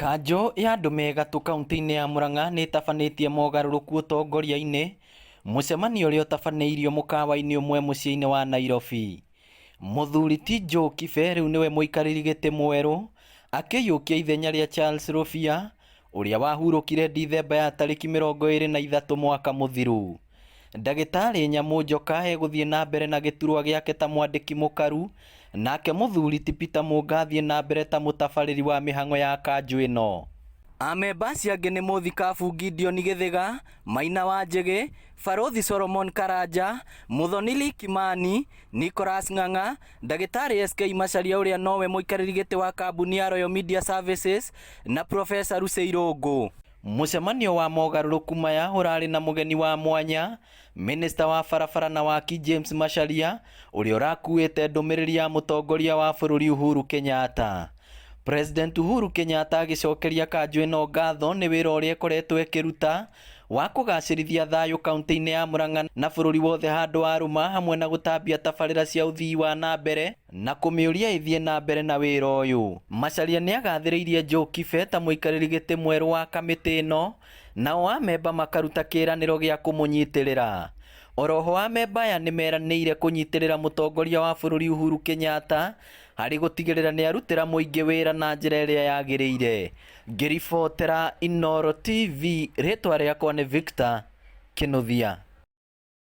Kanjo ya andũ me gatũ kaunti-inĩ ya Murang'a nĩ ĩtabanĩtie mogarũrũku ũtongoria-inĩ, mũcemanio ũrĩa ũtabanĩirio mũkawa-inĩ ũmwe mũciĩ-inĩ wa Nairobi. Mũthuri ti Joe Kibe rĩu nĩwe mũikarĩri gĩtĩ mwerũ, akĩiyũkia ithenya rĩa Charles Rũbia, ũrĩa wahurũkire Dithemba ya tarĩki 23 mwaka mũthiru. Ndagĩtarĩ Nyamũ Njoka egũthiĩ na mbere na gĩturwa gĩake ta mwandĩki mũkaru, nake mũthuri ti Peter Mũnga athiĩ na mbere ta mũtabarĩri wa mĩhang'o ya kanjũ ĩno. Amemba acio angĩ nĩ Mũthikabu Gideon Gĩthĩga, Maina Wanjĩgĩ, Barũthi Solomon Karanja, Mũthoni Kimani, Nicholas Ng'ang'a, Ndagĩtarĩ SK Macharia ũrĩa nowe mũikarĩri gĩtĩ wa kambuni ya Royal Media Services na Profesa Lucy Irũngũ. Mũcemanio wa mogarũrũku maya ũrarĩ na mũgeni wa mwanya, Minista wa barabara na waki James Macharia, ũrĩa ũrakuĩte ndũmĩrĩri ya mũtongoria wa bũrũri Uhuru Kenyatta. President Uhuru Kenyatta agĩcokeria kanjũ ĩno ngatho nĩ wĩra ũrĩa ĩkoretwo ĩkĩruta wa kũgacĩrithia thayũ kaunti-inĩ ya Murang'a na bũrũri wothe handũ warũma, hamwe na gũtambia tabarĩra cia ũthii wa na mbere na kũmĩũria ĩthiĩ na mbere na wĩra ũyũ. Macharia nĩ agathĩrĩirie Joe Kibe ta mũikarĩri gĩtĩ mwerũ wa kamĩtĩ ĩno, nao amemba makaruta kĩĩranĩro gĩa kũmũnyitĩrĩra. Oroho amemba aya nĩ meranĩire kũnyitĩrĩra mũtongoria wa bũrũri Uhuru Kenyatta harĩ gũtigĩrĩra nĩ arutĩra mũingĩ wĩra na njĩra ĩrĩa yagĩrĩire. Ngĩribotera Inooro TV, rĩtwa rĩakwa nĩ Victor Kĩnuthia.